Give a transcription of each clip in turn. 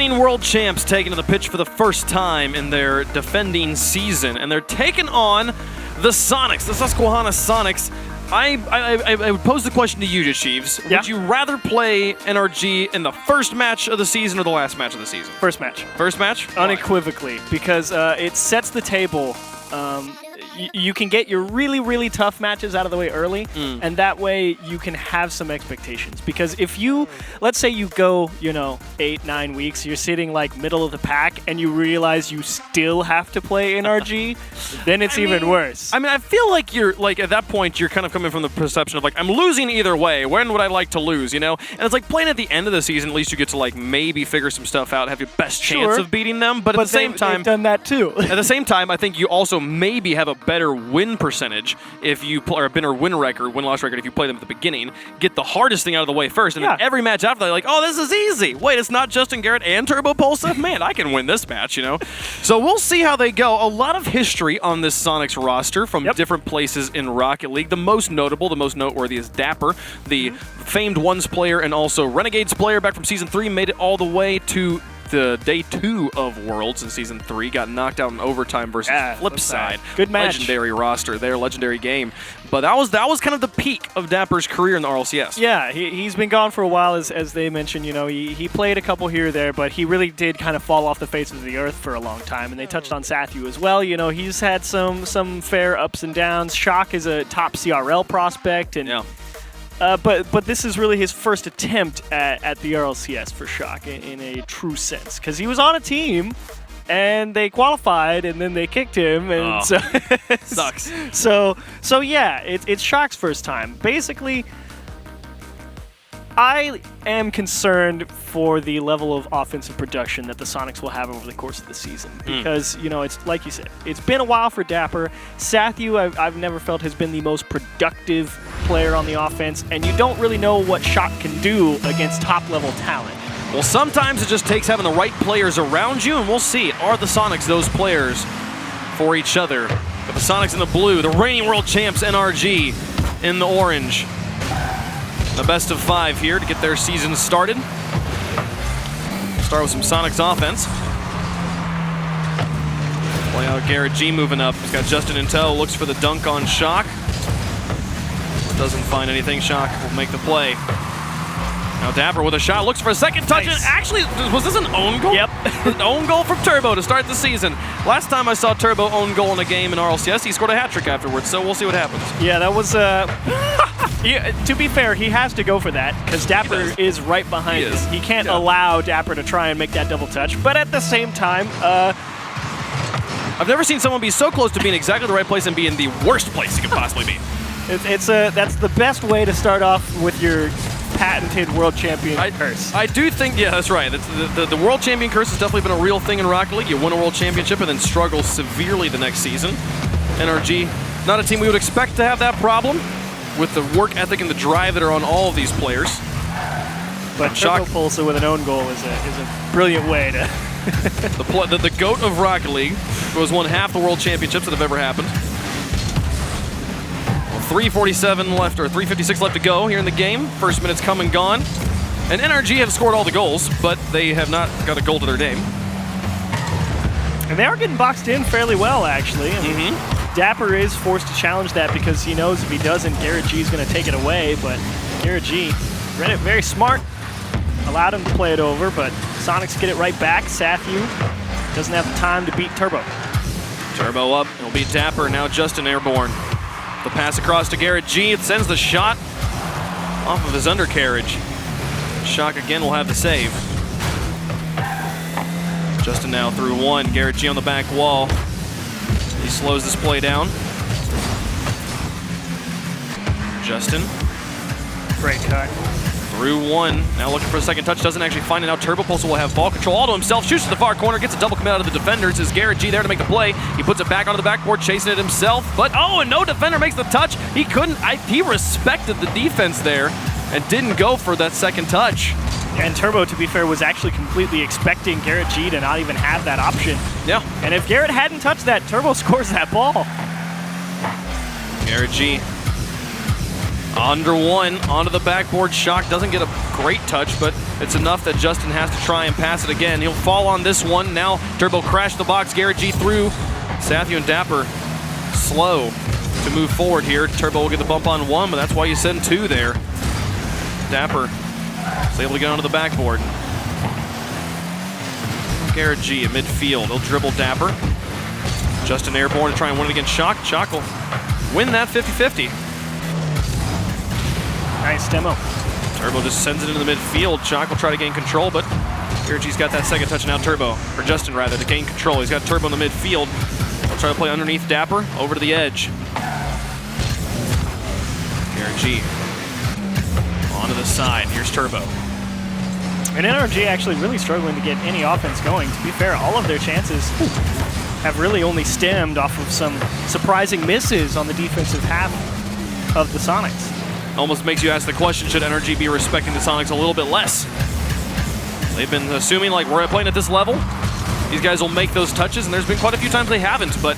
reigning world champs taking to the pitch for the first time in their defending season, and they're taking on the Soniqs, the Sasquehanna Soniqs. I would pose the question to you, Chiefs. Yeah? Would you rather play NRG in the first match of the season or the last match of the season? First match. First match? Unequivocally, because it sets the table. You can get your really, really tough matches out of the way early, and that way you can have some expectations. Because if you, let's say you go, 8-9 weeks, you're sitting like middle of the pack, and you realize you still have to play NRG, then it's even worse. I mean, I feel like you're, like, at that point, you're kind of coming from the perception of, like, I'm losing either way. When would I like to lose, And it's like playing at the end of the season, at least you get to, like, maybe figure some stuff out, have your best chance of beating them. But at the same time, they've done that too. At the same time, I think you also maybe have a better win percentage if you play, or a better win-loss record if you play them at the beginning. Get the hardest thing out of the way first, and then every match after that, like, oh, this is easy. Wait, it's not Justin Garrett and Turbo Pulsa? Man, I can win this match, So we'll see how they go. A lot of history on this Soniqs roster from different places in Rocket League. The most notable, the most noteworthy is Dapper, the famed Ones player and also Renegades player back from Season 3, made it all the way to the Day 2 of Worlds in Season 3, got knocked out in overtime versus Flipside. Good match. Legendary roster there, legendary game. But that was kind of the peak of Dapper's career in the RLCS. Yeah, he's been gone for a while, as they mentioned. he played a couple here or there, but he really did kind of fall off the face of the earth for a long time. And they touched on Sathu as well. He's had some fair ups and downs. Shock is a top CRL prospect, and but this is really his first attempt at the RLCS for Shock in a true sense, because he was on a team and they qualified and then they kicked him, and so sucks. So yeah, it's Shock's first time. Basically, I am concerned for the level of offensive production that the Soniqs will have over the course of the season, because it's like you said, it's been a while for Dapper. Sathu, I've never felt has been the most productive player on the offense, and you don't really know what Shock can do against top-level talent. Well, sometimes it just takes having the right players around you, and we'll see. Are the Soniqs those players for each other? But the Soniqs in the blue, the reigning world champs NRG in the orange. The best of 5 here to get their season started. Start with some Soniqs offense. Play out Garrett G moving up. He's got Justin in tow, looks for the dunk on Shock. Doesn't find anything. Shock will make the play. Now Dapper with a shot, looks for a second touch. Nice. And actually, was this an own goal? Yep. An own goal from Turbo to start the season. Last time I saw Turbo own goal in a game in RLCS, he scored a hat-trick afterwards, so we'll see what happens. Yeah, that was... to be fair, he has to go for that, because Dapper is right behind him. He can't allow Dapper to try and make that double touch, but at the same time... I've never seen someone be so close to being exactly the right place and be in the worst place he could possibly be. That's the best way to start off with your patented world champion curse. I do think, that's right. The world champion curse has definitely been a real thing in Rocket League. You win a world championship and then struggle severely the next season. NRG, not a team we would expect to have that problem with the work ethic and the drive that are on all of these players. But Turbo Pulsa with an own goal is a brilliant way to... the GOAT of Rocket League, who has won half the world championships that have ever happened. 3:47 left, or 3:56 left to go here in the game. First minute's come and gone. And NRG have scored all the goals, but they have not got a goal to their name. And they are getting boxed in fairly well, actually. I mean, Dapper is forced to challenge that because he knows if he doesn't, Garrett G is going to take it away. But Garrett G read it very smart, allowed him to play it over, but Soniqs get it right back. Sathu doesn't have the time to beat Turbo. Turbo up, he'll beat Dapper, now Justin airborne. The pass across to Garrett G. It sends the shot off of his undercarriage. Shock again will have the save. Justin now through one. Garrett G on the back wall. He slows this play down. Justin. Great cut. Through one. Now looking for a second touch. Doesn't actually find it. Now Turbo Pulsa will have ball control all to himself. Shoots to the far corner. Gets a double commit out of the defenders. Is Garrett G there to make the play. He puts it back onto the backboard, chasing it himself. But and no defender makes the touch. He couldn't. He respected the defense there and didn't go for that second touch. And Turbo, to be fair, was actually completely expecting Garrett G to not even have that option. Yeah. And if Garrett hadn't touched that, Turbo scores that ball. Garrett G Under one, onto the backboard. Shock doesn't get a great touch, but it's enough that Justin has to try and pass it again. He'll fall on this one. Now Turbo crashed the box. Garrett G through. Sathu and Dapper slow to move forward here. Turbo will get the bump on one, but that's why you send two there. Dapper is able to get onto the backboard. Garrett G at midfield. He'll dribble Dapper. Justin airborne to try and win it against Shock. Shock will win that 50-50. Nice demo. Turbo just sends it into the midfield. Shock will try to gain control, but Garrett G's got that second touch now. Turbo, or Justin rather, to gain control. He's got Turbo in the midfield. He'll try to play underneath Dapper, over to the edge. Garrett G onto the side. Here's Turbo. And NRG actually really struggling to get any offense going. To be fair, all of their chances have really only stemmed off of some surprising misses on the defensive half of the Soniqs. Almost makes you ask the question, should NRG be respecting the Soniqs a little bit less? They've been assuming like we're playing at this level, these guys will make those touches, and there's been quite a few times they haven't, but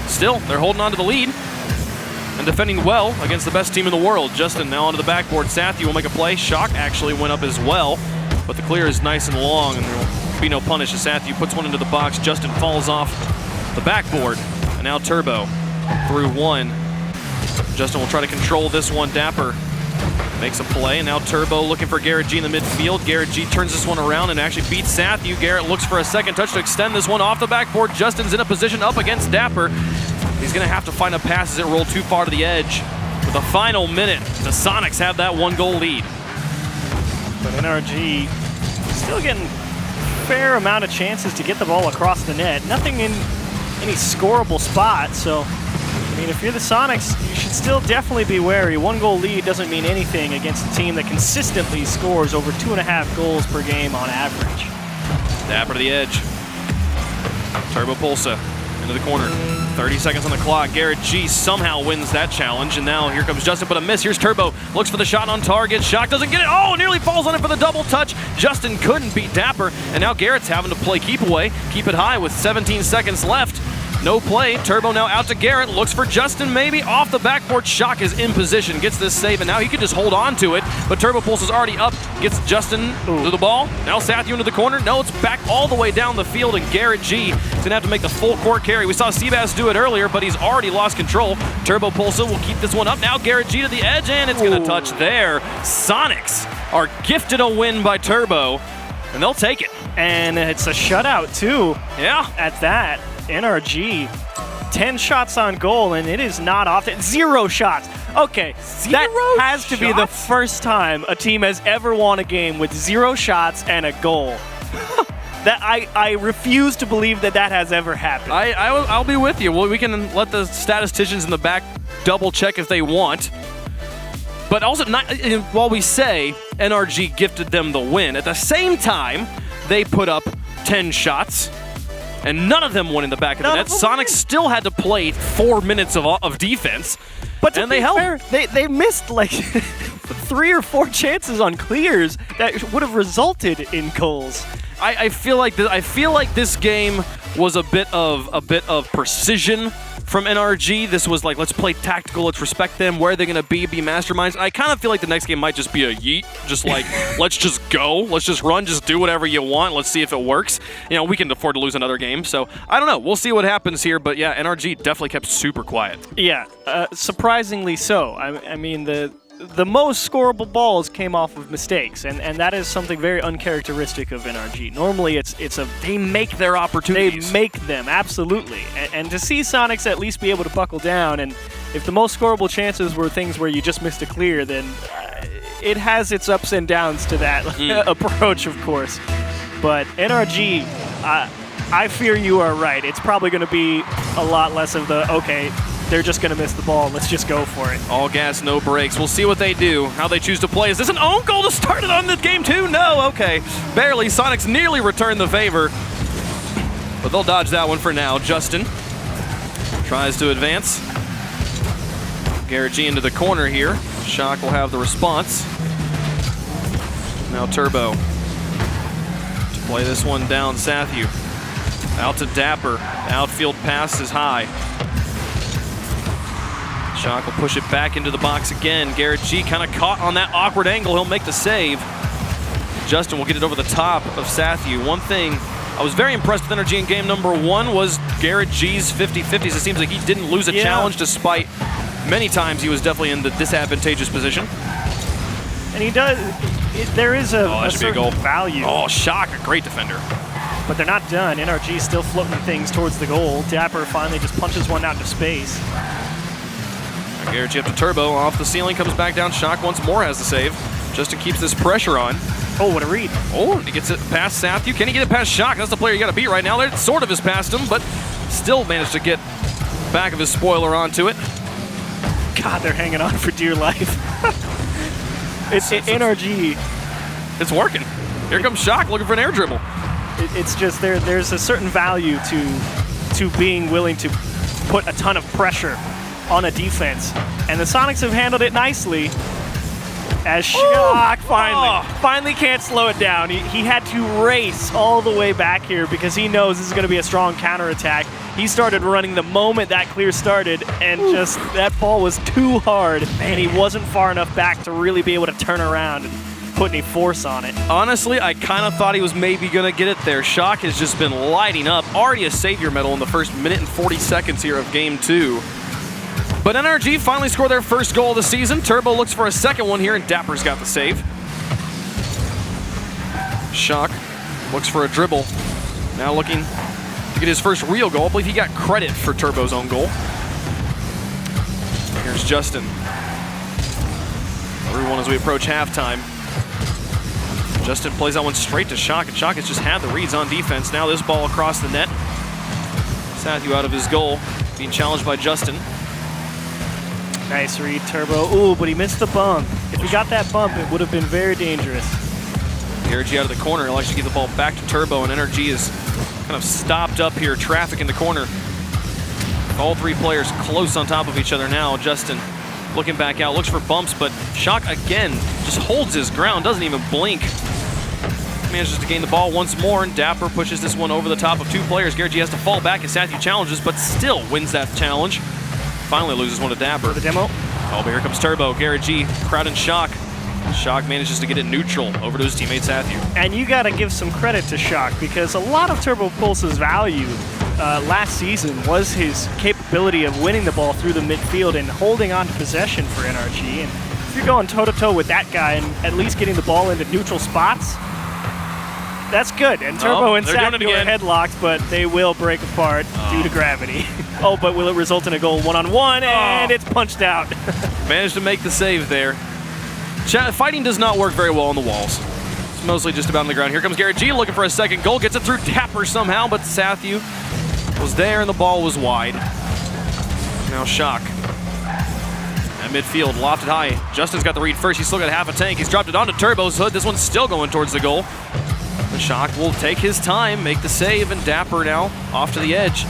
still, they're holding on to the lead and defending well against the best team in the world. Justin now onto the backboard. Sathu will make a play. Shock actually went up as well, but the clear is nice and long, and there will be no punish as Sathu puts one into the box. Justin falls off the backboard, and now Turbo through one. Justin will try to control this one. Dapper makes a play, and now Turbo looking for Garrett G in the midfield. Garrett G turns this one around and actually beats Sathu. Garrett looks for a second touch to extend this one off the backboard. Justin's in a position up against Dapper. He's going to have to find a pass as it rolled too far to the edge. With a final minute, the Soniqs have that one-goal lead. But NRG still getting a fair amount of chances to get the ball across the net. Nothing in any scoreable spot, so I mean, if you're the Soniqs, you should still definitely be wary. One-goal lead doesn't mean anything against a team that consistently scores over 2.5 goals per game on average. Dapper to the edge. Turbo Pulsa into the corner. 30 seconds on the clock. Garrett G somehow wins that challenge, and now here comes Justin, but a miss. Here's Turbo. Looks for the shot on target. Shock doesn't get it. Oh, nearly falls on it for the double touch. Justin couldn't beat Dapper, and now Garrett's having to play keep away. Keep it high with 17 seconds left. No play. Turbo now out to Garrett. Looks for Justin maybe. Off the backboard. Shock is in position. Gets this save, and now he can just hold on to it. But Turbo Pulse is already up. Gets Justin to the ball. Now Sathu into the corner. No, it's back all the way down the field, and Garrett G is going to have to make the full court carry. We saw Seabass do it earlier, but he's already lost control. Turbo Pulse will keep this one up. Now Garrett G to the edge, and it's going to touch there. Soniqs are gifted a win by Turbo, and they'll take it. And it's a shutout, too. Yeah. At that. NRG, 10 shots on goal, and it is not often. 0 shots. Okay, that has to be the first time a team has ever won a game with 0 shots and a goal. That I refuse to believe that that has ever happened. I'll be with you. Well, we can let the statisticians in the back double check if they want. But also, while we say NRG gifted them the win, at the same time, they put up 10 shots. And none of them went in the back of the net. Soniqs still had to play 4 minutes of defense, but and they held. They missed like 3 or 4 chances on clears that would have resulted in goals. I feel like this game was a bit of precision from NRG. This was like, let's play tactical, let's respect them, where are they going to be masterminds. I kind of feel like the next game might just be a yeet, just like, let's just go, let's just run, just do whatever you want, let's see if it works. You know, we can afford to lose another game, so I don't know. We'll see what happens here, but yeah, NRG definitely kept super quiet. Yeah, surprisingly so. I mean, the most scoreable balls came off of mistakes, and that is something very uncharacteristic of NRG. Normally, they make their opportunities. They make them, absolutely. And to see Soniqs at least be able to buckle down, and if the most scoreable chances were things where you just missed a clear, then it has its ups and downs to that approach, of course. But NRG, I fear you are right. It's probably going to be a lot less of the, okay, they're just going to miss the ball. Let's just go for it. All gas, no brakes. We'll see what they do, how they choose to play. Is this an own goal to start it on this game too? No, okay. Barely. Soniqs nearly returned the favor, but they'll dodge that one for now. Justin tries to advance. Garrett G into the corner here. Shock will have the response. Now Turbo to play this one down. Sathu out to Dapper. Outfield pass is high. Shock will push it back into the box again. Garrett G kind of caught on that awkward angle. He'll make the save. Justin will get it over the top of Sathu. One thing I was very impressed with NRG in game number 1 was Garrett G's 50-50s. It seems like he didn't lose a challenge despite many times he was definitely in the disadvantageous position. And he does, there is a certain goal. value. Oh, Shock, a great defender. But they're not done. NRG still floating things towards the goal. Dapper finally just punches one out to space. Garrett G up to Turbo, off the ceiling, comes back down. Shock once more has the save. Justin keeps this pressure on. Oh, what a read. Oh, and he gets it past Sathu. Can he get it past Shock? That's the player you got to beat right now. It sort of is past him, but still managed to get back of his spoiler onto it. God, they're hanging on for dear life. It's NRG. It's working. Here comes Shock looking for an air dribble. It's just there's a certain value to being willing to put a ton of pressure on a defense. And the Soniqs have handled it nicely. As Shock finally can't slow it down. He had to race all the way back here because he knows this is going to be a strong counterattack. He started running the moment that clear started, and just that ball was too hard, and he wasn't far enough back to really be able to turn around and put any force on it. Honestly, I kind of thought he was maybe going to get it there. Shock has just been lighting up. Already a savior medal in the first minute and 40 seconds here of game 2. But NRG finally scored their first goal of the season. Turbo looks for a second one here, and Dapper's got the save. Shock looks for a dribble. Now looking to get his first real goal. I believe he got credit for Turbo's own goal. Here's Justin. 3-1 as we approach halftime. Justin plays that one straight to Shock, and Shock has just had the reads on defense. Now this ball across the net. Sathu out of his goal, being challenged by Justin. Nice read, Turbo. Ooh, but he missed the bump. If he got that bump, it would have been very dangerous. NRG out of the corner. He'll actually give the ball back to Turbo, and NRG is kind of stopped up here, traffic in the corner. All three players close on top of each other now. Justin looking back out, looks for bumps, but Shock again just holds his ground, doesn't even blink. Manages to gain the ball once more, and Dapper pushes this one over the top of 2 players. Garrett G has to fall back as Sathu challenges, but still wins that challenge. Finally loses one to Dapper. The demo. Oh, but here comes Turbo. Garrett G crowding Shock. Shock manages to get it neutral over to his teammate Sathu. And you got to give some credit to Shock because a lot of Turbo Pulse's value last season was his capability of winning the ball through the midfield and holding on to possession for NRG. And if you're going toe-to-toe with that guy and at least getting the ball into neutral spots, that's good. And Turbo and Sathu are headlocked, but they will break apart due to gravity. Oh, but will it result in a goal one-on-one? And it's punched out. Managed to make the save there. Fighting does not work very well on the walls. It's mostly just about on the ground. Here comes Garrett G looking for a second goal. Gets it through Dapper somehow, but Sathu was there and the ball was wide. Now Shock. At midfield, lofted high. Justin's got the read first. He's still got half a tank. He's dropped it onto Turbo's hood. This one's still going towards the goal. The Shock will take his time, make the save, and Dapper now off to the edge.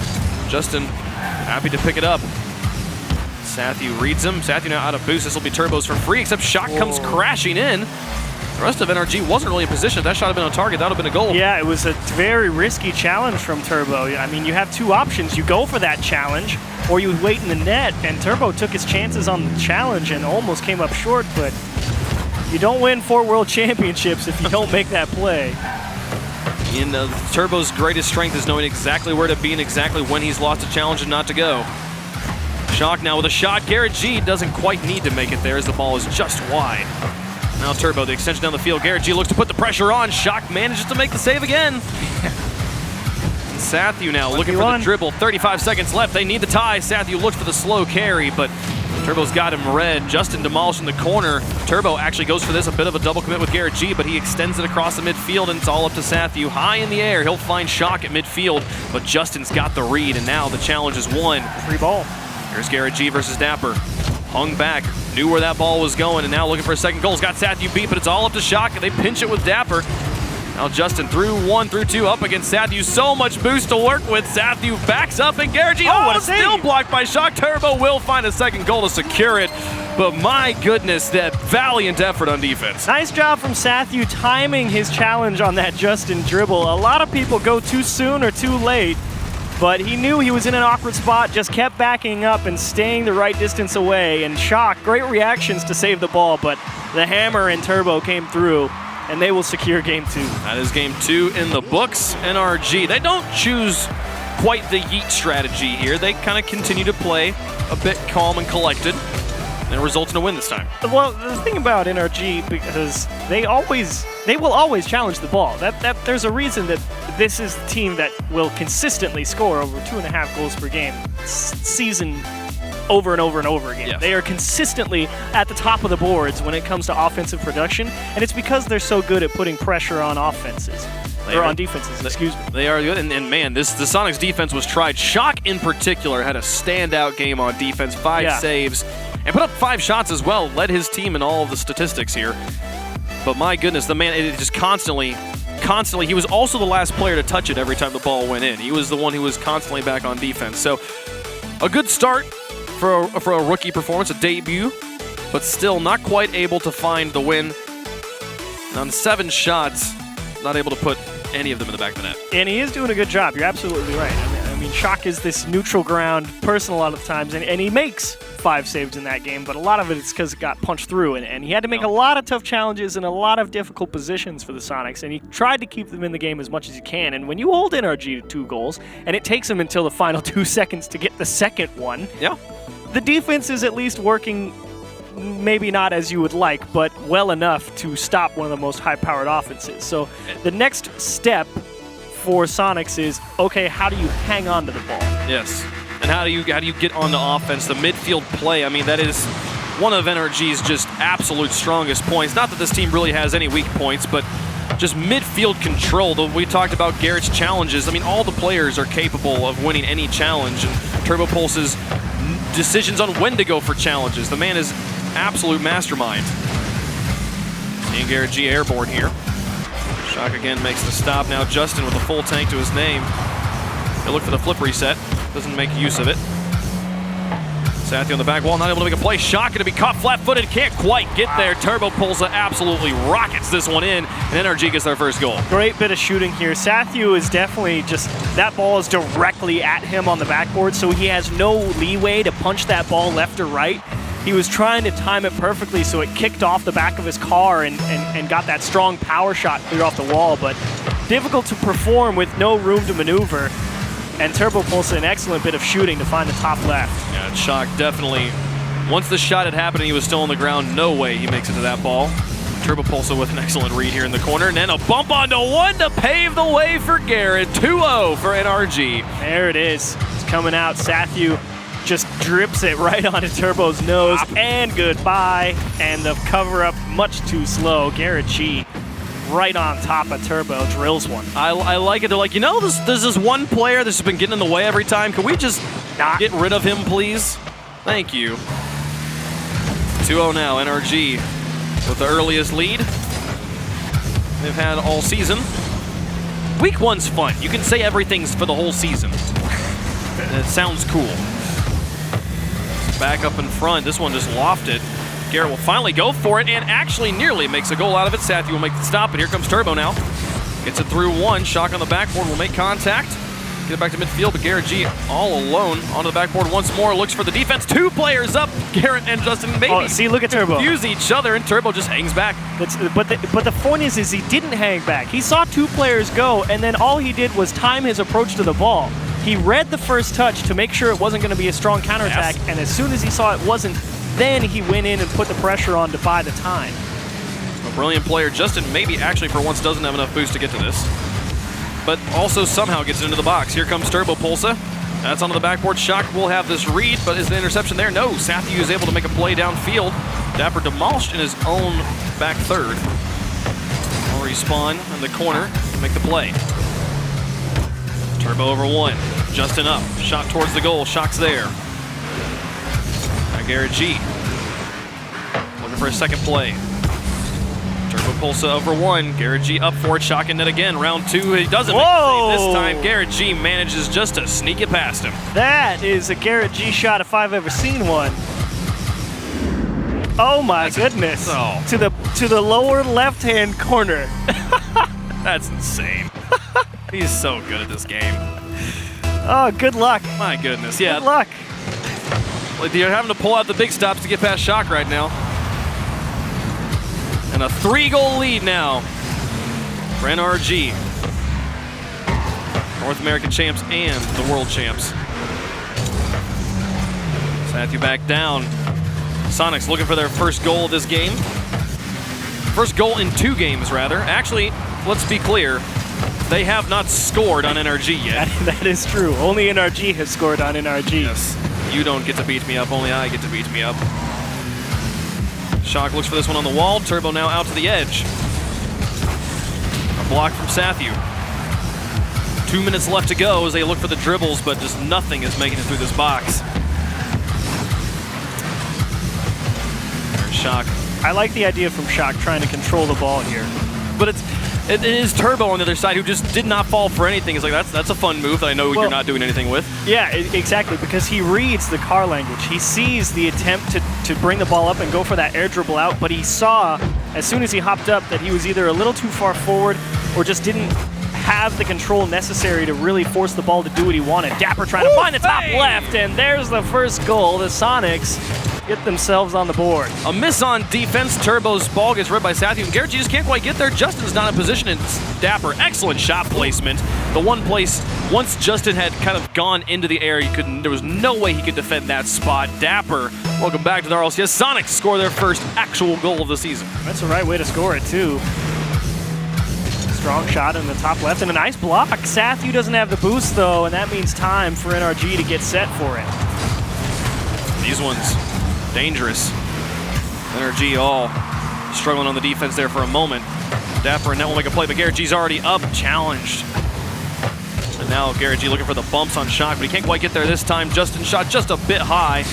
Justin happy to pick it up. Sathu reads him. Sathu now out of boost. This will be Turbo's for free, except Shock comes crashing in. The rest of NRG wasn't really in position. If that shot had been on target, that would have been a goal. Yeah, it was a very risky challenge from Turbo. I mean, you have 2 options. You go for that challenge, or you wait in the net, and Turbo took his chances on the challenge and almost came up short, but you don't win 4 World Championships if you don't make that play. Turbo's greatest strength is knowing exactly where to be and exactly when he's lost a challenge and not to go. Shock now with a shot. Garrett G doesn't quite need to make it there as the ball is just wide. Now Turbo, the extension down the field. Garrett G looks to put the pressure on. Shock manages to make the save again. And Sathu now looking for the dribble. 35 seconds left. They need the tie. Sathu looks for the slow carry, but Turbo's got him red. Justin demolished in the corner. Turbo actually goes for this, a bit of a double commit with Garrett G, but he extends it across the midfield, and it's all up to Sathu. High in the air, he'll find Shock at midfield, but Justin's got the read, and now the challenge is won. Free ball. Here's Garrett G versus Dapper. Hung back, knew where that ball was going, and now looking for a second goal. He's got Sathu beat, but it's all up to Shock, and they pinch it with Dapper. Now Justin through 1, through 2, up against Sathu. So much boost to work with. Sathu backs up, and Garrett G, what a still blocked by Shock. Turbo will find a second goal to secure it. But my goodness, that valiant effort on defense. Nice job from Sathu timing his challenge on that Justin dribble. A lot of people go too soon or too late. But he knew he was in an awkward spot, just kept backing up and staying the right distance away. And Shock, great reactions to save the ball, but the hammer and Turbo came through, and they will secure game 2. That is game 2 in the books. NRG, they don't choose quite the yeet strategy here. They kind of continue to play a bit calm and collected, and it results in a win this time. Well, the thing about NRG, because they will always challenge the ball. There's a reason that this is the team that will consistently score over 2.5 goals per game season over and over and over again. Yes. They are consistently at the top of the boards when it comes to offensive production, and it's because they're so good at putting pressure on offenses. On defenses, excuse me. They are good, and man, the Soniqs defense was tried. Shock in particular had a standout game on defense, 5 saves, and put up 5 shots as well, led his team in all of the statistics here. But my goodness, the man, it just constantly, he was also the last player to touch it every time the ball went in. He was the one who was constantly back on defense. So a good start for a rookie performance, a debut, but still not quite able to find the win. And on 7 shots, not able to put any of them in the back of the net. And he is doing a good job. You're absolutely right. I mean, Shock is this neutral ground person a lot of the times, and he makes 5 saves in that game, but a lot of it is because it got punched through, and he had to make a lot of tough challenges in a lot of difficult positions for the Soniqs, and he tried to keep them in the game as much as he can. And when you hold NRG to 2 goals, and it takes him until the final 2 seconds to get the second one, the defense is at least working, maybe not as you would like, but well enough to stop one of the most high-powered offenses. So the next step for Soniqs is, okay, how do you hang on to the ball? Yes, and how do you get on the offense? The midfield play, I mean, that is one of NRG's just absolute strongest points. Not that this team really has any weak points, but just midfield control. We talked about Garrett's challenges. I mean, all the players are capable of winning any challenge, and Turbo Pulse's decisions on when to go for challenges. The man is absolute mastermind. Seeing Garrett G airborne here. Shock again makes the stop. Now Justin with a full tank to his name. They look for the flip reset. Doesn't make use of it. Sathy on the back wall, not able to make a play. Shock going to be caught flat-footed. Can't quite get there. Turbo Pulsa absolutely rockets this one in, and NRG gets their first goal. Great bit of shooting here. Sathu is definitely just, that ball is directly at him on the backboard, so he has no leeway to punch that ball left or right. He was trying to time it perfectly so it kicked off the back of his car and got that strong power shot clear off the wall, but difficult to perform with no room to maneuver. And Turbo Pulsa, an excellent bit of shooting to find the top left. Yeah, Shock definitely, once the shot had happened and he was still on the ground, no way he makes it to that ball. Turbo Pulsa with an excellent read here in the corner, and then a bump onto one to pave the way for Garrett. 2-0 for NRG. There it is. It's coming out. Sathu just drips it right onto Turbo's nose, and goodbye. And the cover-up much too slow. Garrett G right on top of Turbo, drills one. I like it. They're like, you know, there's this one player that's been getting in the way every time. Can we just not get rid of him, please? Thank you. 2-0 now, NRG with the earliest lead they've had all season. Week 1's fun. You can say everything's for the whole season. And it sounds cool. Back up in front. This one just lofted. Garrett will finally go for it and actually nearly makes a goal out of it. Sathy will make the stop, and here comes Turbo now. Gets it through one. Shock on the backboard will make contact. Get it back to midfield, but Garrett G all alone onto the backboard once more. Looks for the defense. 2 players up. Garrett and Justin maybe. Oh, see, look at Turbo. Use each other, and Turbo just hangs back. But the point is he didn't hang back. He saw 2 players go, and then all he did was time his approach to the ball. He read the first touch to make sure it wasn't going to be a strong counterattack, and as soon as he saw it wasn't, then he went in and put the pressure on to buy the time. A brilliant player. Justin maybe actually for once doesn't have enough boost to get to this, but also somehow gets it into the box. Here comes Turbo Pulsa. That's onto the backboard. Shock will have this read, but is the interception there? No. Sathy is able to make a play downfield. Dapper demolished in his own back third. Will respawn in the corner to make the play. Turbo over one. Justin up. Shot towards the goal. Shock's there. Now Garrett G. Looking for a second play. Turbo Pulsa over one. Garrett G up for it. Shock in net again. Round 2. He doesn't make the save this time. Garrett G manages just to sneak it past him. That is a Garrett G shot if I've ever seen one. Oh my goodness. To the lower left-hand corner. That's insane. He's so good at this game. Oh, good luck. My goodness, yeah. Good luck. Like, you're having to pull out the big stops to get past Shock right now. And a 3-goal lead now for NRG. North American champs and the world champs. Sathu back down. Soniqs looking for their first goal of this game. First goal in 2 games, rather. Actually, let's be clear. They have not scored on NRG yet. That is true. Only NRG has scored on NRG. Yes. You don't get to beat me up, only I get to beat me up. Shock looks for this one on the wall. Turbo now out to the edge. A block from Sathu. 2 minutes left to go as they look for the dribbles, but just nothing is making it through this box. There's Shock. I like the idea from Shock trying to control the ball here. But it is Turbo on the other side who just did not fall for anything. It's like, that's a fun move that I know you're not doing anything with. Yeah, exactly, because he reads the car language. He sees the attempt to bring the ball up and go for that air dribble out, but he saw, as soon as he hopped up, that he was either a little too far forward or just didn't have the control necessary to really force the ball to do what he wanted. Dapper trying to find the top left, and there's the first goal. The Soniqs get themselves on the board. A miss on defense. Turbo's ball gets ripped by Sathu, and Garrett just can't quite get there. Justin's not in position, and Dapper, excellent shot placement. The one place, once Justin had kind of gone into the air, there was no way he could defend that spot. Dapper, welcome back to the RLCS. Soniqs score their first actual goal of the season. That's the right way to score it, too. Strong shot in the top left, and a nice block. Sathu doesn't have the boost, though, and that means time for NRG to get set for it. These ones, dangerous. NRG all struggling on the defense there for a moment. Dapper and Net will make a play, but Garrett G's already up, challenged. And now Garrett G looking for the bumps on Shock, but he can't quite get there this time. Justin shot just a bit high.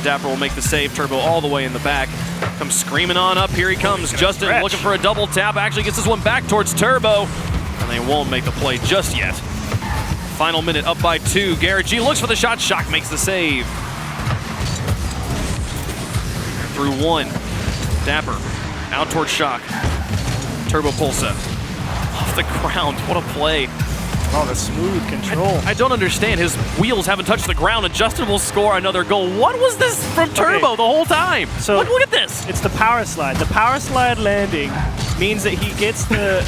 Dapper will make the save. Turbo all the way in the back. Comes screaming on up. Here he comes. Justin looking for a double tap. Actually gets this one back towards Turbo. And they won't make the play just yet. Final minute, up by 2. Garrett G looks for the shot. Shock makes the save. Through 1. Dapper out towards Shock. Turbo Pulsa off the ground. What a play. Oh, the smooth control. I don't understand. His wheels haven't touched the ground, and Justin will score another goal. What was this from Turbo the whole time? So look at this. It's the power slide. The power slide landing means that he gets the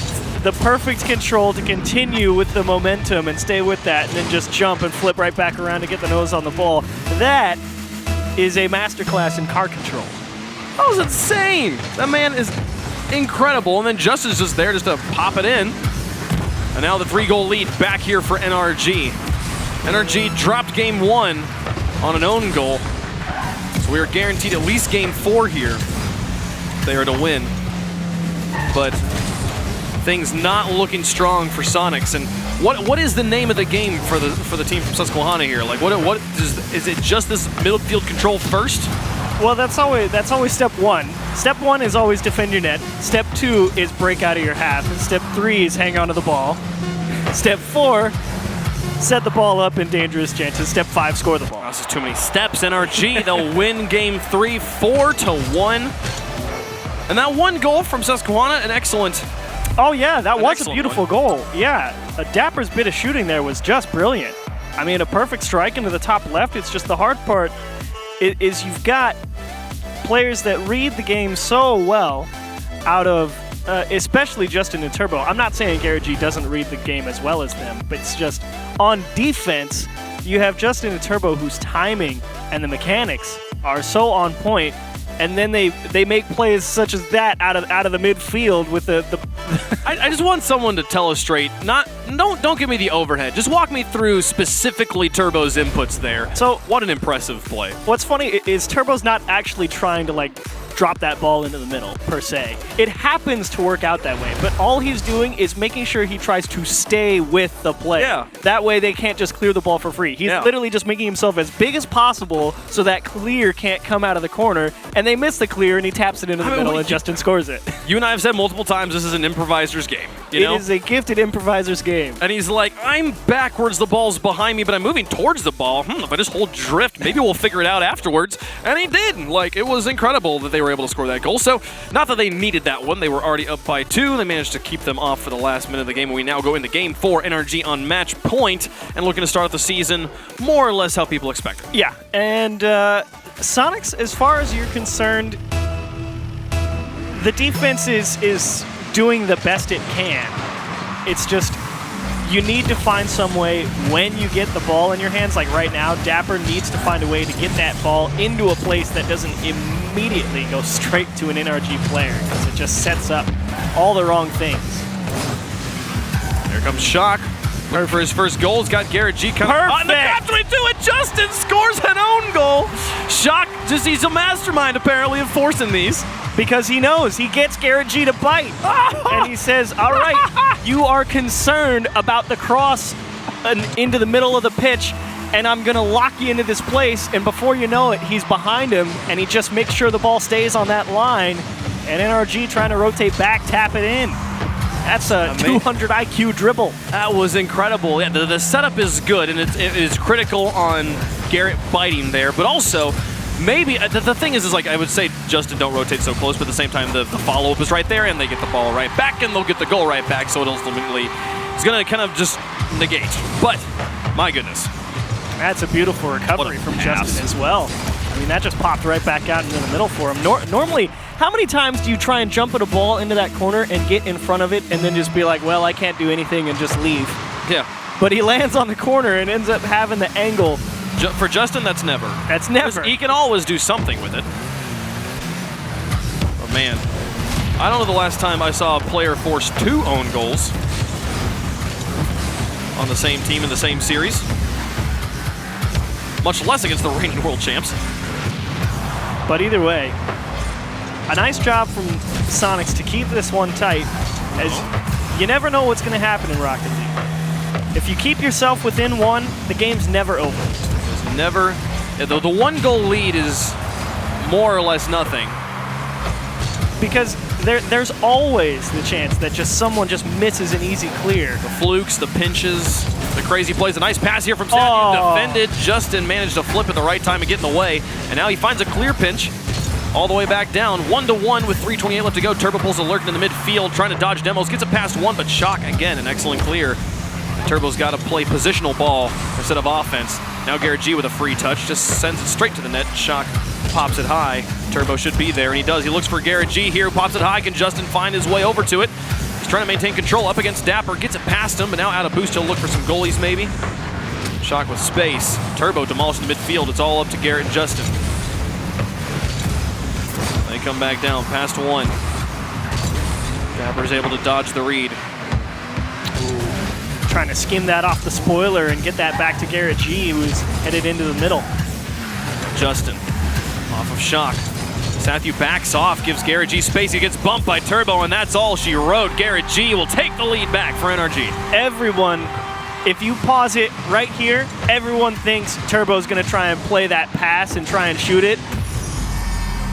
perfect control to continue with the momentum and stay with that, and then just jump and flip right back around to get the nose on the ball. That is a masterclass in car control. That was insane. That man is incredible, and then Justin's just there just to pop it in. And now the 3-goal lead back here for NRG. NRG dropped game 1 on an own goal. So we are guaranteed at least game 4 here. They are to win. But things not looking strong for Soniqs. And what is the name of the game for the team from Sasquehanna here? Like what is it just this midfield control first? Well, that's always step 1. Step 1 is always defend your net. Step 2 is break out of your half. And step 3 is hang on to the ball. Step 4, set the ball up in dangerous chances. Step 5, score the ball. This is too many steps. NRG, they'll win game 3, 4-1. And that one goal from Sasquehanna, an excellent. Oh yeah, that was a beautiful goal. Yeah, Dapper's bit of shooting there was just brilliant. I mean, a perfect strike into the top left. It's just the hard part is you've got players that read the game so well out of, especially Justin and Turbo. I'm not saying Garrett G doesn't read the game as well as them, but it's just on defense, you have Justin and Turbo whose timing and the mechanics are so on point, and then they make plays such as that out of the midfield with the I just want someone to tell us straight. Don't give me the overhead. Just walk me through specifically Turbo's inputs there. So what an impressive play. What's funny is Turbo's not actually trying to like drop that ball into the middle per se. It happens to work out that way, but all he's doing is making sure he tries to stay with the play. Yeah. That way they can't just clear the ball for free. He's literally just making himself as big as possible so that clear can't come out of the corner, and they miss the clear and he taps it into the middle and Justin scores it. You and I have said multiple times this is an improviser's game. You know? It is a gifted improviser's game. And he's like, I I'm backwards, the ball's behind me, but I'm moving towards the ball. If I just hold drift, maybe we'll figure it out afterwards. And he did. Like, it was incredible that they were able to score that goal. So, not that they needed that one. They were already up by 2. They managed to keep them off for the last minute of the game. And we now go into Game 4, NRG on match point, and looking to start the season more or less how people expected. Yeah, and Soniqs, as far as you're concerned, the defense is doing the best it can. It's just you need to find some way when you get the ball in your hands. Like right now, Dapper needs to find a way to get that ball into a place that doesn't immediately go straight to an NRG player, because it just sets up all the wrong things. Here comes Shock. Looking for his first goal. He's got Garrett G coming on the capture to it. Justin scores an own goal. Shock, just he's a mastermind apparently of forcing these. Because he knows he gets Garrett G to bite. And he says, all right, you are concerned about the cross into the middle of the pitch, and I'm going to lock you into this place. And before you know it, he's behind him, and he just makes sure the ball stays on that line. And NRG trying to rotate back, tap it in. That's a 200 IQ dribble. That was incredible. Yeah, the setup is good, and it is critical on Garrett biting there, but also maybe the thing is like I would say Justin don't rotate so close, but at the same time the follow-up is right there, and they get the ball right back, and they'll get the goal right back, so it ultimately is going to kind of just negate. But my goodness. That's a beautiful recovery from Justin as well. I mean, that just popped right back out into the middle for him. Normally, how many times do you try and jump at a ball into that corner and get in front of it and then just be like, well, I can't do anything and just leave? Yeah. But he lands on the corner and ends up having the angle. For Justin, that's never. That's never. He can always do something with it. Oh, man. I don't know the last time I saw a player force 2 own goals on the same team in the same series. Much less against the reigning world champs. But either way, a nice job from Soniqs to keep this one tight, as you never know what's going to happen in Rocket League. If you keep yourself within 1, the game's never over. It's never. Yeah, the 1-goal lead is more or less nothing. Because there's always the chance that someone just misses an easy clear. The flukes, the pinches, the crazy plays. A nice pass here from Satya. Defended. Justin managed to flip at the right time and get in the way. And now he finds a clear pinch all the way back down. 1-1 with 3:28 left to go. Turbo pulls a lurking in the midfield, trying to dodge demos. Gets it past 1, but Shock again, an excellent clear. Turbo's got to play positional ball instead of offense. Now Garrett G with a free touch, just sends it straight to the net. Shock pops it high. Turbo should be there, and he does. He looks for Garrett G here, pops it high. Can Justin find his way over to it? He's trying to maintain control up against Dapper. Gets it past him, but now out of boost, he'll look for some goalies maybe. Shock with space. Turbo demolished in the midfield. It's all up to Garrett and Justin. They come back down, past 1. Dapper's able to dodge the read. Trying to skim that off the spoiler and get that back to Garrett G, who's headed into the middle. Justin off of Shock. Sathu backs off, gives Garrett G space. He gets bumped by Turbo, and that's all she wrote. Garrett G will take the lead back for NRG. Everyone, if you pause it right here, everyone thinks Turbo's going to try and play that pass and try and shoot it.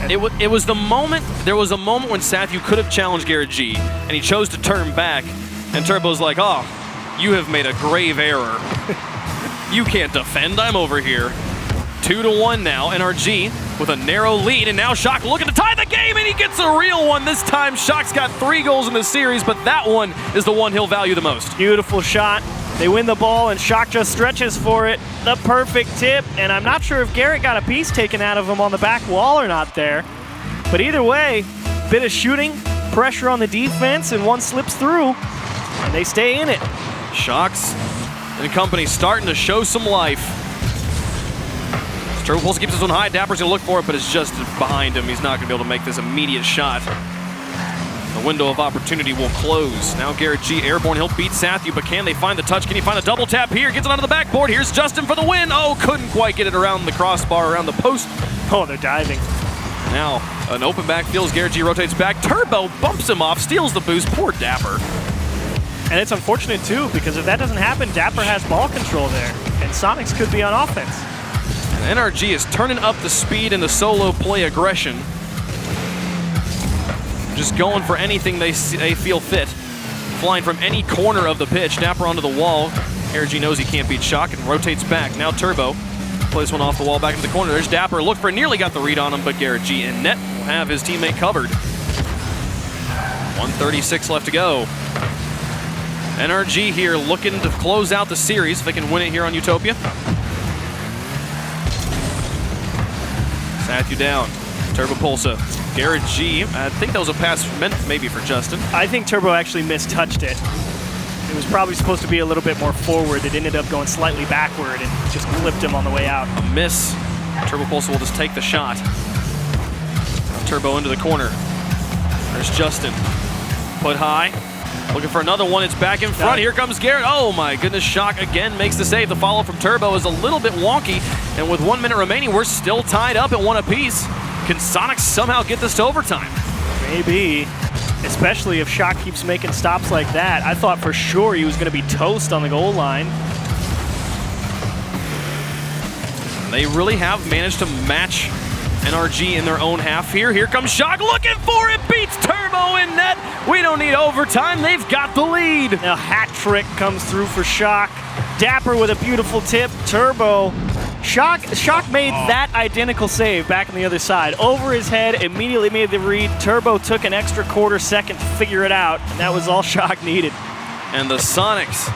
It was the moment, there was a moment when Sathu could have challenged Garrett G, and he chose to turn back, and Turbo's like, oh, you have made a grave error. You can't defend, I'm over here. 2-1 now, NRG with a narrow lead, and now Shock looking to tie the game, and he gets a real one this time. Shock's got 3 goals in the series, but that one is the one he'll value the most. Beautiful shot. They win the ball, and Shock just stretches for it. The perfect tip, and I'm not sure if Garrett got a piece taken out of him on the back wall or not there. But either way, bit of shooting, pressure on the defense, and one slips through, and they stay in it. Shocks and company starting to show some life. Turbo Pulse keeps this one high. Dapper's going to look for it, but it's just behind him. He's not going to be able to make this immediate shot. The window of opportunity will close. Now Garrett G airborne. He'll beat Sathu, but can they find the touch? Can he find a double tap here? Gets it onto the backboard. Here's Justin for the win. Oh, couldn't quite get it around the crossbar, around the post. Oh, they're diving. Now, an open backfield as Garrett G rotates back. Turbo bumps him off, steals the boost. Poor Dapper. And it's unfortunate, too, because if that doesn't happen, Dapper has ball control there, and Soniqs could be on offense. And NRG is turning up the speed and the solo play aggression. Just going for anything they feel fit. Flying from any corner of the pitch. Dapper onto the wall. NRG knows he can't beat Shock and rotates back. Now Turbo plays one off the wall back into the corner. There's Dapper. Look for nearly got the read on him, but NRG in net will have his teammate covered. 1:36 left to go. NRG here looking to close out the series if they can win it here on Utopia. Sathu down. Turbo Pulsa. NRG, I think that was a pass meant maybe for Justin. I think Turbo actually mistouched it. It was probably supposed to be a little bit more forward. It ended up going slightly backward and just clipped him on the way out. A miss. Turbo Pulsa will just take the shot. Turbo into the corner. There's Justin. Put high. Looking for another one. It's back in front. Here comes Garrett. Oh my goodness. Shock again makes the save. The follow from Turbo is a little bit wonky. And with 1 minute remaining, we're still tied up at 1 apiece. Can Soniqs somehow get this to overtime? Maybe. Especially if Shock keeps making stops like that. I thought for sure he was going to be toast on the goal line. They really have managed to match NRG in their own half here. Here comes Shock looking for it. Beats Turbo in net. We don't need overtime. They've got the lead. Now hat trick comes through for Shock. Dapper with a beautiful tip. Turbo. Shock made that identical save back on the other side. Over his head, immediately made the read. Turbo took an extra quarter second to figure it out, and that was all Shock needed. And the Soniqs,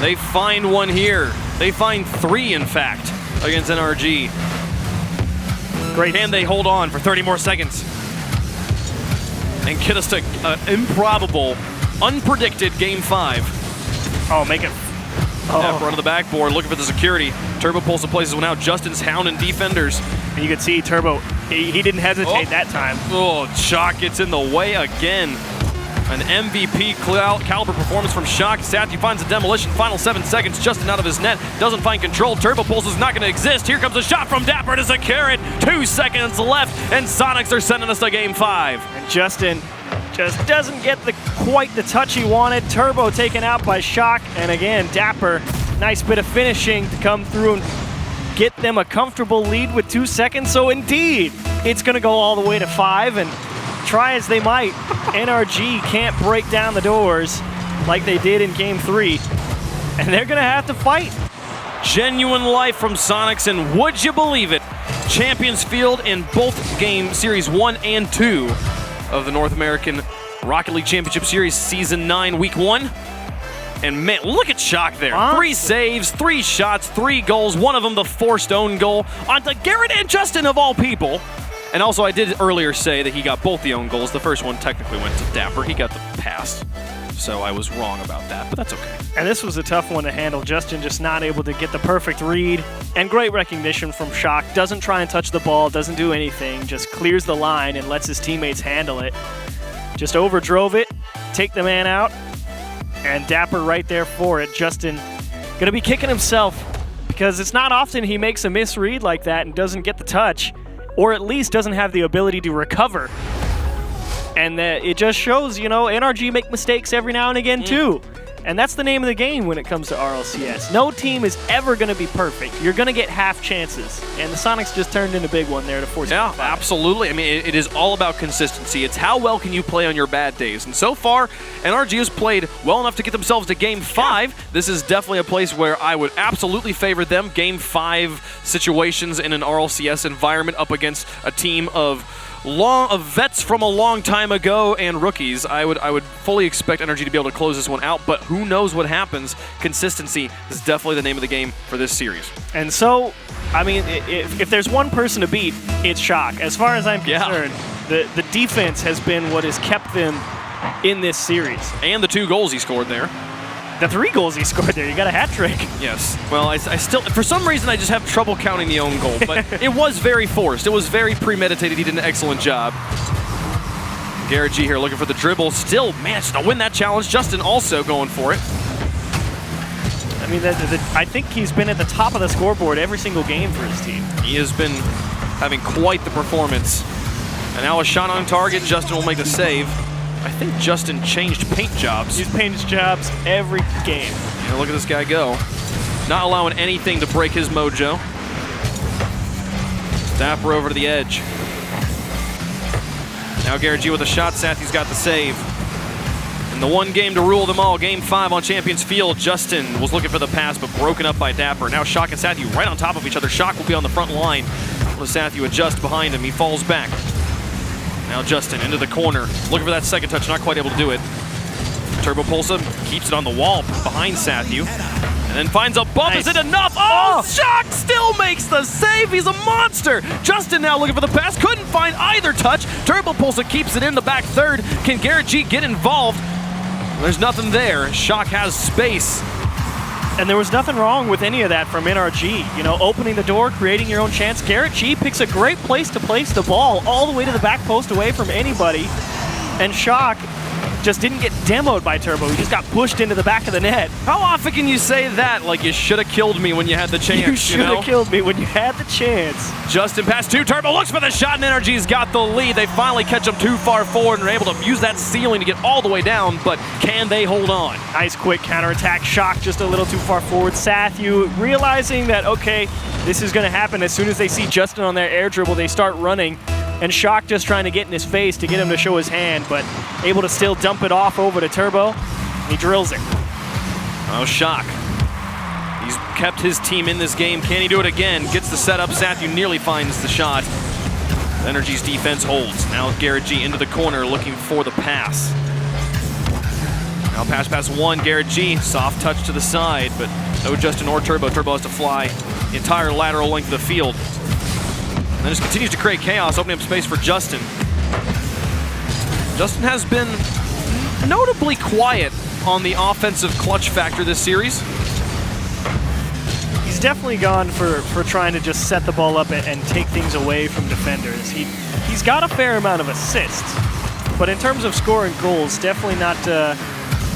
they find one here. They find 3, in fact, against NRG. Great. Can they hold on for 30 more seconds and get us to improbable, unpredicted Game 5? Oh, make it. Oh. Run to the backboard, looking for the security. Turbo Pulsa places one out. Justin's hounding defenders. And you can see Turbo, he didn't hesitate that time. Oh, Shock gets in the way again. An MVP caliber performance from Shock. Sathu finds a demolition. Final 7 seconds. Justin out of his net. Doesn't find control. Turbo Pulse is not going to exist. Here comes a shot from Dapper to secure it. 2 seconds left, and Soniqs are sending us to Game 5. And Justin just doesn't get quite the touch he wanted. Turbo taken out by Shock. And again, Dapper, nice bit of finishing to come through and get them a comfortable lead with 2 seconds. So indeed, it's going to go all the way to 5. And try as they might, NRG can't break down the doors like they did in Game 3, and they're going to have to fight. Genuine life from Soniqs, and would you believe it, Champions Field in both Game Series 1 and 2 of the North American Rocket League Championship Series Season 9, Week 1. And man, look at Shock there. 3 saves, 3 shots, 3 goals, one of them the forced own goal onto Garrett and Justin of all people. And also, I did earlier say that he got both the own goals. The first one technically went to Dapper. He got the pass. So I was wrong about that, but that's okay. And this was a tough one to handle. Justin just not able to get the perfect read. And great recognition from Shock. Doesn't try and touch the ball, doesn't do anything. Just clears the line and lets his teammates handle it. Just overdrove it, take the man out. And Dapper right there for it. Justin gonna be kicking himself because it's not often he makes a misread like that and doesn't get the touch, or at least doesn't have the ability to recover. And it just shows, you know, NRG make mistakes every now and again too. And that's the name of the game when it comes to RLCS. No team is ever going to be perfect. You're going to get half chances. And the Soniqs just turned in a big one there to force it. Yeah, absolutely. I mean, it is all about consistency. It's how well can you play on your bad days. And so far, NRG has played well enough to get themselves to Game 5. Yeah. This is definitely a place where I would absolutely favor them. Game 5 situations in an RLCS environment up against a team of vets from a long time ago and rookies. I would fully expect NRG to be able to close this one out, but who knows what happens. Consistency is definitely the name of the game for this series. And so, I mean, if there's one person to beat, it's Shock. As far as I'm concerned, the defense has been what has kept them in this series. And the 2 goals he scored there. The 3 goals he scored there. You got a hat trick. Yes. Well, I still, for some reason, I just have trouble counting the own goal. But it was very forced. It was very premeditated. He did an excellent job. Garrett G here looking for the dribble. Still managed to win that challenge. Justin also going for it. I mean, I think he's been at the top of the scoreboard every single game for his team. He has been having quite the performance. And now a shot on target. Justin will make the save. I think Justin changed paint jobs. He's changed jobs every game. Yeah, look at this guy go. Not allowing anything to break his mojo. Dapper over to the edge. Now Garrett G with a shot. Sathy's got the save. And the one game to rule them all, Game 5 on Champions Field. Justin was looking for the pass, but broken up by Dapper. Now Shock and Sathu right on top of each other. Shock will be on the front line. Will Sathu adjust behind him? He falls back. Now Justin into the corner, looking for that second touch, not quite able to do it. Turbo Pulsa keeps it on the wall behind Sathu. And then finds a bump. Nice. Is it enough? Oh, Shock still makes the save. He's a monster. Justin now looking for the pass. Couldn't find either touch. Turbo Pulsa keeps it in the back third. Can Garrett G get involved? There's nothing there. Shock has space. And there was nothing wrong with any of that from NRG. You know, opening the door, creating your own chance. Garrett G picks a great place to place the ball all the way to the back post away from anybody. And Shock just didn't get demoed by Turbo. He just got pushed into the back of the net. How often can you say that? Like, you should have killed me when you had the chance. You should have killed me when you had the chance. Justin pass 2. Turbo looks for the shot, and NRG's got the lead. They finally catch him too far forward and are able to use that ceiling to get all the way down, but can they hold on? Nice quick counterattack. Shock just a little too far forward. Sathu realizing that, okay, this is going to happen. As soon as they see Justin on their air dribble, they start running. And Shock just trying to get in his face to get him to show his hand, but able to still dump it off over to Turbo. He drills it. Oh, Shock. He's kept his team in this game. Can he do it again? Gets the setup. Sathu nearly finds the shot. NRG's defense holds. Now Garrett G into the corner looking for the pass. Now pass 1. Garrett G. Soft touch to the side, but no Justin or Turbo. Turbo has to fly the entire lateral length of the field. And just continues to create chaos, opening up space for Justin. Justin has been notably quiet on the offensive clutch factor this series. He's definitely gone for trying to just set the ball up and take things away from defenders. He's got a fair amount of assists, but in terms of scoring goals, definitely not. I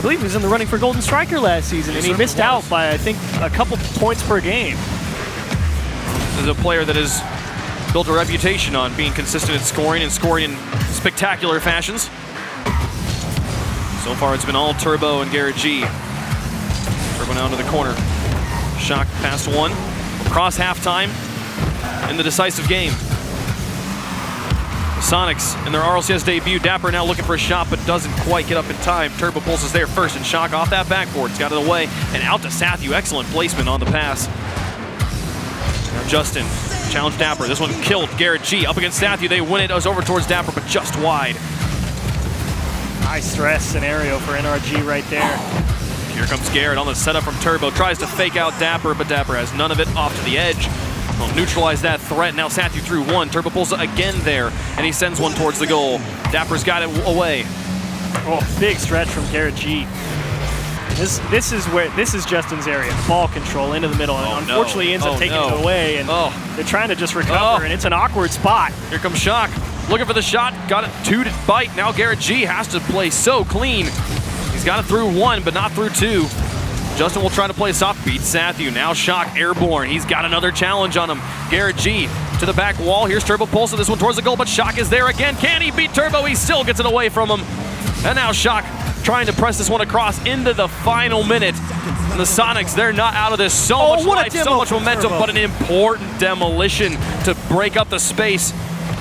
believe he was in the running for Golden Striker last season, and he missed out by, I think, a couple points per game. This is a player that has built a reputation on being consistent at scoring and scoring in spectacular fashions. So far, it's been all Turbo and Garrett G. Turbo now into the corner. Shock past 1. Across halftime in the decisive game. The Soniqs in their RLCS debut. Dapper now looking for a shot, but doesn't quite get up in time. Turbo Pulse is there first, and Shock off that backboard. It's got it away and out to Sathu. Excellent placement on the pass. Now Justin. Challenge Dapper. This one killed Garrett G. Up against Sathu. They win it. It was over towards Dapper, but just wide. High stress scenario for NRG right there. Here comes Garrett on the setup from Turbo. Tries to fake out Dapper, but Dapper has none of it. Off to the edge. Will neutralize that threat. Now Sathu through 1. Turbo Pulsa again there, and he sends one towards the goal. Dapper's got it away. Oh, big stretch from Garrett G. This is Justin's area. Ball control into the middle, and unfortunately he ends up taking it away, and they're trying to just recover, and it's an awkward spot. Here comes Shock, looking for the shot, got it 2 to bite. Now Garrett G has to play so clean. He's got it through 1, but not through 2. Justin will try to play soft, beats Sathu. Now Shock airborne. He's got another challenge on him. Garrett G to the back wall. Here's Turbo Pulsa. This one towards the goal, but Shock is there again. Can he beat Turbo? He still gets it away from him. And now Shock trying to press this one across into the final minute. And the Soniqs, they're not out of this. So much life, so much momentum, but an important demolition to break up the space.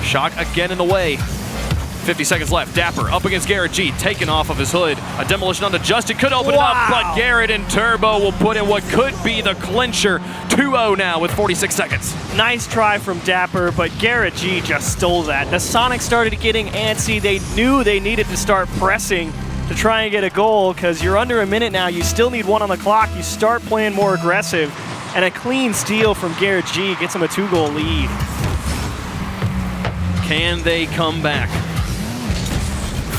Shock again in the way. 50 seconds left. Dapper up against Garrett G, taken off of his hood. A demolition onto Justin, could open it up, but Garrett and Turbo will put in what could be the clincher. 2-0 now with 46 seconds. Nice try from Dapper, but Garrett G just stole that. The Soniqs started getting antsy. They knew they needed to start pressing to try and get a goal, because you're under a minute now. You still need 1 on the clock. You start playing more aggressive, and a clean steal from Garrett G gets him a 2-goal lead. Can they come back?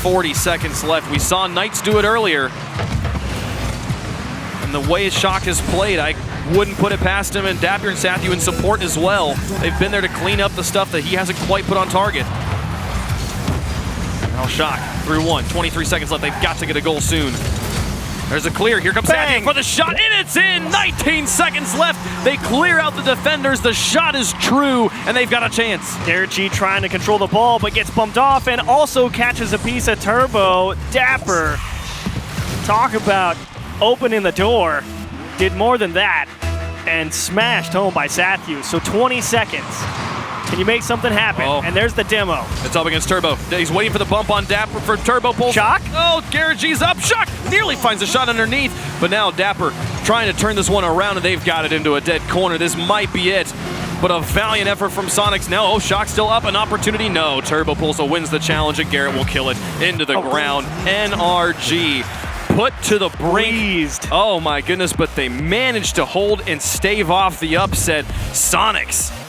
40 seconds left. We saw Knights do it earlier. And the way Shock has played, I wouldn't put it past him, and Dapper and Sathu in support as well. They've been there to clean up the stuff that he hasn't quite put on target. Now Shock through 1, 23 seconds left. They've got to get a goal soon. There's a clear. Here comes Sathu for the shot, and it's in. 19 seconds left. They clear out the defenders. The shot is true, and they've got a chance. Garrett G trying to control the ball, but gets bumped off and also catches a piece of Turbo. Dapper, talk about opening the door, did more than that and smashed home by Sathu. So 20 seconds. Can you make something happen? Oh. And there's the demo. It's up against Turbo. He's waiting for the bump on Dapper for Turbo pulls. Shock? Oh, Garrett G's up. Shock nearly finds a shot underneath, but now Dapper trying to turn this one around, and they've got it into a dead corner. This might be it, but a valiant effort from Soniqs. Now, oh, Shock still up. An opportunity? No. Turbo Pulsa wins the challenge, and Garrett will kill it into the ground. NRG put to the brink. Breezed. Oh my goodness, but they managed to hold and stave off the upset. Soniqs